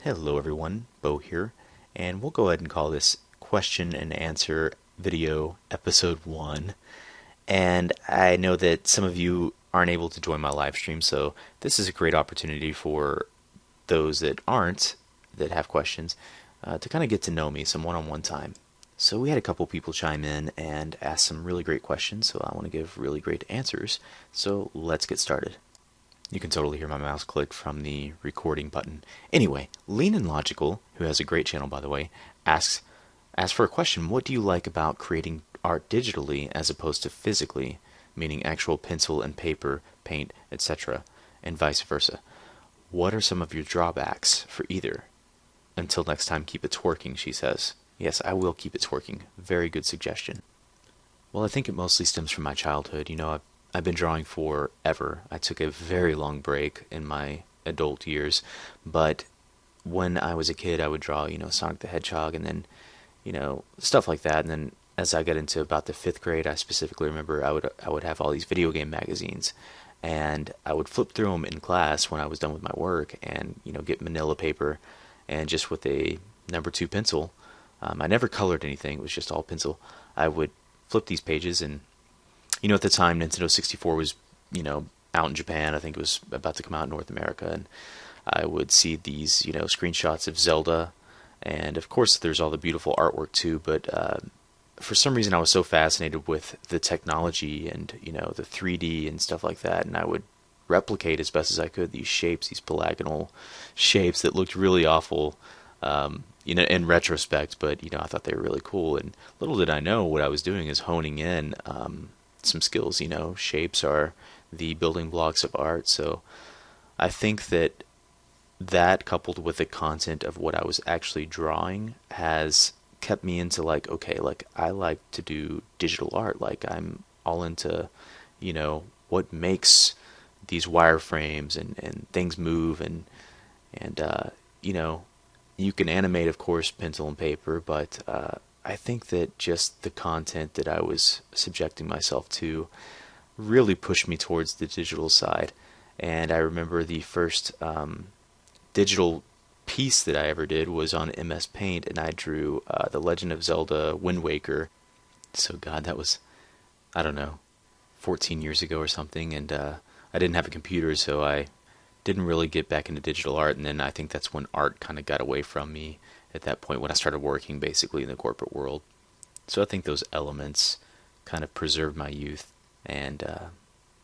Hello everyone, Bo here, and we'll go ahead and call this question and answer video episode 1. And I know that some of you aren't able to join my live stream, so this is a great opportunity for those that aren't, that have questions, to kind of get to know me some one-on-one time. So we had a couple people chime in and ask some really great questions, so I want to give really great answers. So let's get started. You can totally hear my mouse click from the recording button. Anyway, Lean and Logical, who has a great channel by the way, asks for a question. What do you like about creating art digitally as opposed to physically, meaning actual pencil and paper, paint, etc., and vice versa? What are some of your drawbacks for either? Until next time, keep it twerking, she says. Yes, I will keep it twerking. Very good suggestion. Well, I think it mostly stems from my childhood. I've been drawing forever. I took a very long break in my adult years, but when I was a kid, I would draw, Sonic the Hedgehog and then, stuff like that. And then as I got into about the 5th grade, I specifically remember I would have all these video game magazines, and I would flip through them in class when I was done with my work, and get manila paper, and just with a number 2 pencil. I never colored anything; it was just all pencil. I would flip these pages and at the time, Nintendo 64 was, out in Japan. I think it was about to come out in North America, and I would see these, screenshots of Zelda, and of course, there's all the beautiful artwork too. But for some reason, I was so fascinated with the technology and the 3D and stuff like that, and I would replicate as best as I could these shapes, these polygonal shapes that looked really awful. In retrospect, but I thought they were really cool. And little did I know what I was doing is honing in some skills. Shapes are the building blocks of art. So I think that coupled with the content of what I was actually drawing has kept me into okay, I like to do digital art. I'm all into, what makes these wireframes and things move and you can animate, of course, pencil and paper, but I think that just the content that I was subjecting myself to really pushed me towards the digital side. And I remember the first digital piece that I ever did was on MS Paint, and I drew The Legend of Zelda Wind Waker. So, God, that was, I don't know, 14 years ago or something, and I didn't have a computer, so I didn't really get back into digital art, and then I think that's when art kind of got away from me at that point when I started working basically in the corporate world. So I think those elements kind of preserve my youth and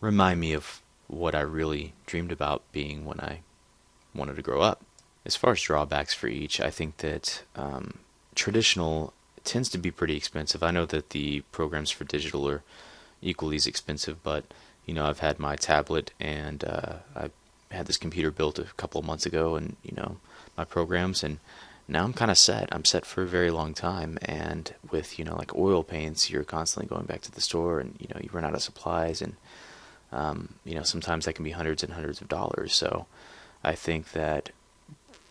remind me of what I really dreamed about being when I wanted to grow up. As far as drawbacks for each, I think that traditional tends to be pretty expensive. I know that the programs for digital are equally as expensive, but I've had my tablet and I had this computer built a couple of months ago, and my programs, and now I'm kind of set. I'm set for a very long time, and with like oil paints, you're constantly going back to the store, and you run out of supplies, and sometimes that can be hundreds and hundreds of dollars. So I think that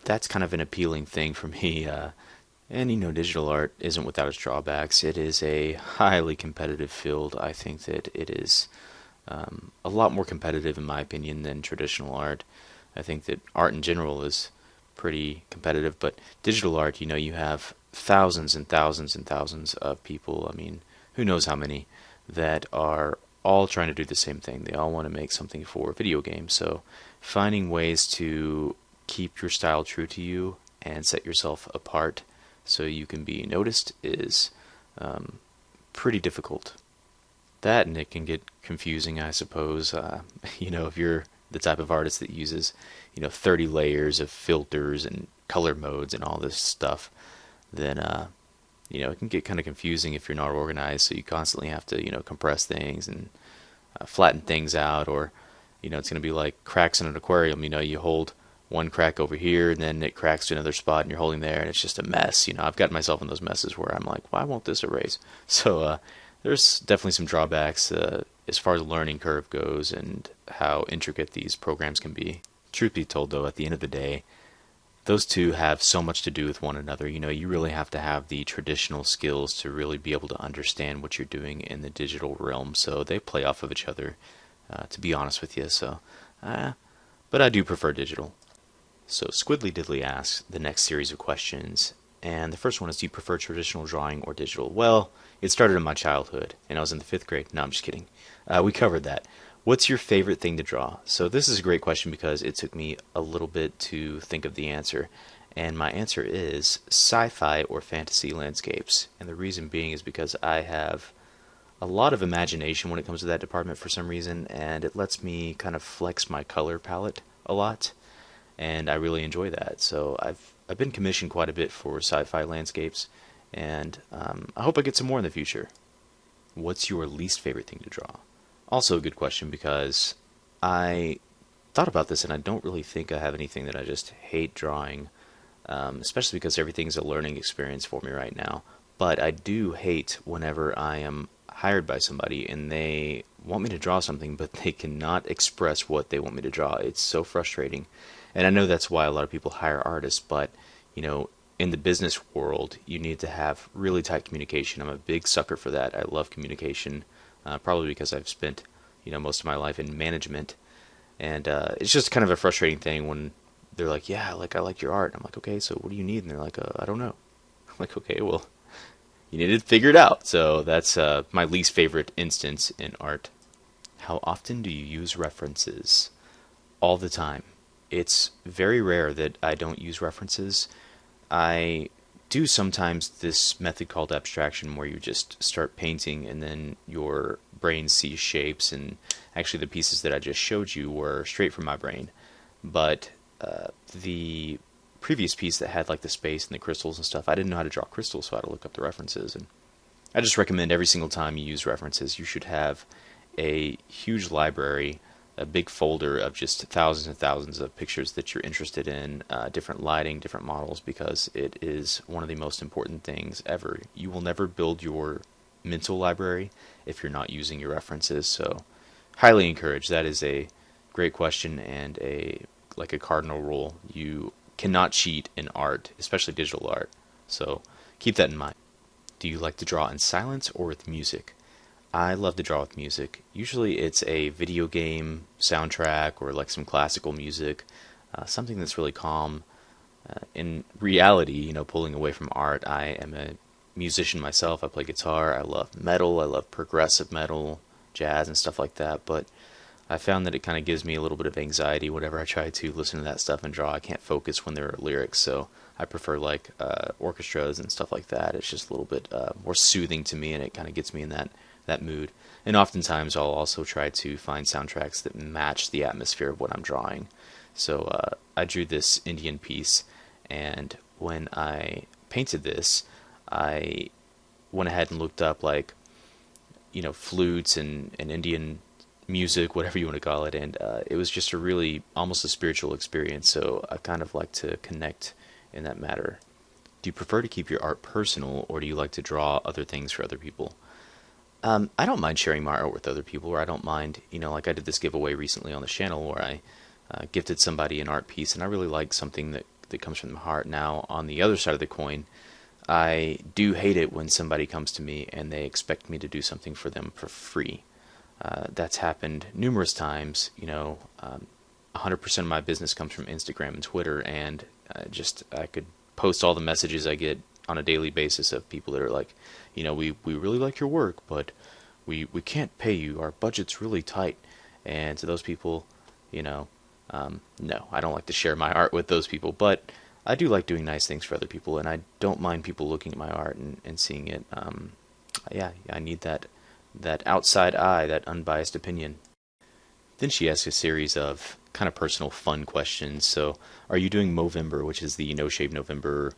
that's kind of an appealing thing for me. And digital art isn't without its drawbacks. It is a highly competitive field. I think that it is a lot more competitive, in my opinion, than traditional art. I think that art in general is pretty competitive, but digital art, you have thousands and thousands and thousands of people, who knows how many, that are all trying to do the same thing. They all want to make something for video games. So finding ways to keep your style true to you and set yourself apart so you can be noticed is pretty difficult. That, and it can get confusing, I suppose. If you're the type of artist that uses 30 layers of filters and color modes and all this stuff, then it can get kind of confusing if you're not organized. So you constantly have to compress things and flatten things out, or it's going to be like cracks in an aquarium. You hold one crack over here, and then it cracks to another spot, and you're holding there, and it's just a mess. I've gotten myself in those messes where I'm like, why won't this erase? So there's definitely some drawbacks as far as the learning curve goes and how intricate these programs can be. Truth be told, though, at the end of the day, those two have so much to do with one another. You really have to have the traditional skills to really be able to understand what you're doing in the digital realm. So they play off of each other, to be honest with you. So, but I do prefer digital. So Squiddlydiddly asks the next series of questions, and the first one is, do you prefer traditional drawing or digital? Well, it started in my childhood, and I was in the 5th grade. No, I'm just kidding. We covered that. What's your favorite thing to draw? So this is a great question because it took me a little bit to think of the answer. And my answer is sci-fi or fantasy landscapes. And the reason being is because I have a lot of imagination when it comes to that department for some reason, and it lets me kind of flex my color palette a lot, and I really enjoy that. So I've been commissioned quite a bit for sci-fi landscapes, and I hope I get some more in the future. What's your least favorite thing to draw? Also a good question because I thought about this and I don't really think I have anything that I just hate drawing, especially because everything's a learning experience for me right now. But I do hate whenever I am hired by somebody and they want me to draw something, but they cannot express what they want me to draw. It's so frustrating. And I know that's why a lot of people hire artists, but, you know, in the business world, you need to have really tight communication. I'm a big sucker for that. I love communication, probably because I've spent, most of my life in management. And it's just kind of a frustrating thing when they're like, yeah, like I like your art. I'm like, okay, so what do you need? And they're like, I don't know. I'm like, okay, well, you need to figure it out. So that's my least favorite instance in art. How often do you use references? All the time. It's very rare that I don't use references. I do sometimes this method called abstraction where you just start painting and then your brain sees shapes, and actually the pieces that I just showed you were straight from my brain. But the previous piece that had like the space and the crystals and stuff, I didn't know how to draw crystals, so I had to look up the references. And I just recommend every single time you use references, you should have a huge library, a big folder of just thousands and thousands of pictures that you're interested in, different lighting, different models, because it is one of the most important things ever. You will never build your mental library if you're not using your references. So highly encouraged. That is a great question and a cardinal rule. You cannot cheat in art, especially digital art. So keep that in mind. Do you like to draw in silence or with music? I love to draw with music. Usually it's a video game soundtrack or like some classical music, something that's really calm. In reality, pulling away from art, I am a musician myself. I play guitar. I love metal. I love progressive metal, jazz, and stuff like that. But I found that it kind of gives me a little bit of anxiety whenever I try to listen to that stuff and draw. I can't focus when there are lyrics, so I prefer like orchestras and stuff like that. It's just a little bit more soothing to me, and it kind of gets me in that mood. And oftentimes I'll also try to find soundtracks that match the atmosphere of what I'm drawing. So I drew this Indian piece, and when I painted this, I went ahead and looked up like, flutes and Indian music, whatever you want to call it, and it was just a really almost a spiritual experience. So I kind of like to connect in that matter. Do you prefer to keep your art personal, or do you like to draw other things for other people? I don't mind sharing my art with other people, or I don't mind, like I did this giveaway recently on the channel where I gifted somebody an art piece, and I really like something that comes from the heart. Now, on the other side of the coin, I do hate it when somebody comes to me and they expect me to do something for them for free. That's happened numerous times. 100% of my business comes from Instagram and Twitter, and I could post all the messages I get on a daily basis of people that are like, we really like your work, but we can't pay you. Our budget's really tight. And to those people, no, I don't like to share my art with those people, but I do like doing nice things for other people, and I don't mind people looking at my art and seeing it. Yeah, I need that outside eye, that unbiased opinion. Then she asks a series of kind of personal fun questions. So, are you doing Movember, which is the No Shave November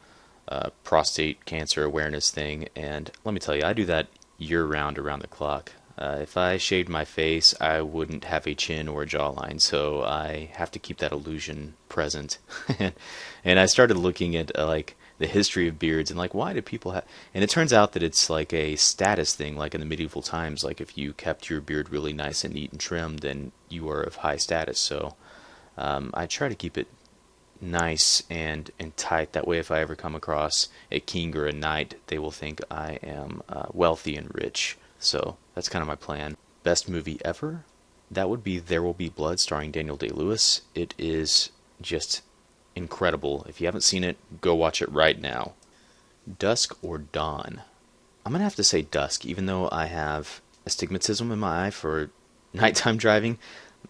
prostate cancer awareness thing? And let me tell you, I do that year-round, around the clock. If I shaved my face, I wouldn't have a chin or a jawline, so I have to keep that illusion present. And I started looking at like the history of beards and like why do people have, and it turns out that it's like a status thing, like in the medieval times, like if you kept your beard really nice and neat and trimmed, then you were of high status. So I try to keep it nice and tight. That way if I ever come across a king or a knight, they will think I am wealthy and rich. So that's kind of my plan. Best movie ever? That would be There Will Be Blood, starring Daniel Day-Lewis. It is just incredible. If you haven't seen it, go watch it right now. Dusk or dawn? I'm gonna have to say dusk, even though I have astigmatism in my eye for nighttime driving.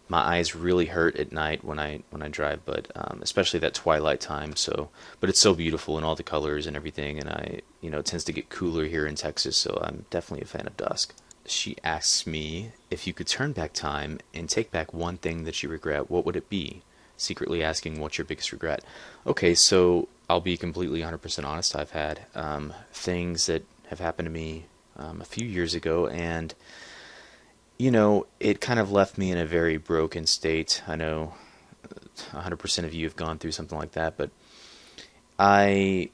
My eyes really hurt at night when I drive, but especially that twilight time. So, but it's so beautiful in all the colors and everything, and it tends to get cooler here in Texas, so I'm definitely a fan of dusk. She asks me if you could turn back time and take back one thing that you regret, what would it be? Secretly asking what's your biggest regret. Okay, so I'll be completely 100% honest. I've had things that have happened to me a few years ago, and it kind of left me in a very broken state. I know 100% of you have gone through something like that, but I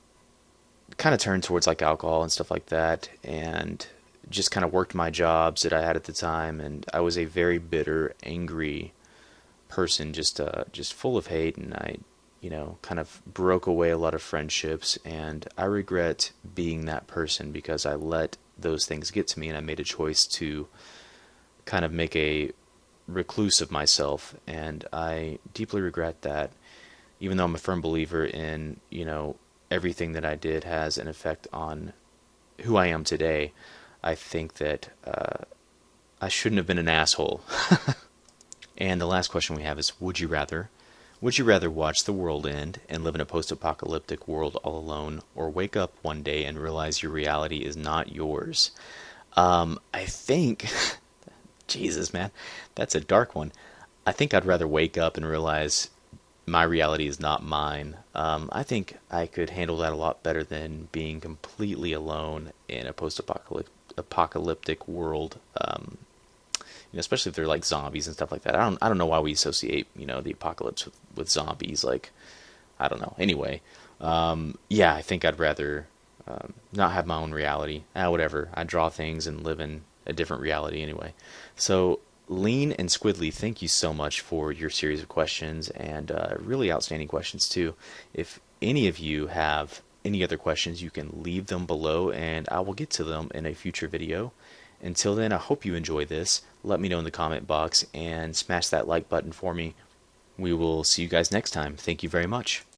kind of turned towards like alcohol and stuff like that, and just kind of worked my jobs that I had at the time, and I was a very bitter, angry person, just full of hate, and I, kind of broke away a lot of friendships, and I regret being that person because I let those things get to me, and I made a choice to kind of make a recluse of myself, and I deeply regret that. Even though I'm a firm believer in, everything that I did has an effect on who I am today, I think that I shouldn't have been an asshole. And the last question we have is, would you rather? Would you rather watch the world end and live in a post-apocalyptic world all alone, or wake up one day and realize your reality is not yours? I think, Jesus, man, that's a dark one. I think I'd rather wake up and realize my reality is not mine. I think I could handle that a lot better than being completely alone in a post-apocalyptic world. Especially if they're like zombies and stuff like that. I don't know why we associate the apocalypse with zombies. Like, I don't know. Anyway, yeah, I think I'd rather not have my own reality. Whatever. I draw things and live in a different reality anyway. So, Lean and Squiddly, thank you so much for your series of questions, and really outstanding questions too. If any of you have any other questions, you can leave them below, and I will get to them in a future video. Until then, I hope you enjoy this. Let me know in the comment box, and smash that like button for me. We will see you guys next time. Thank you very much.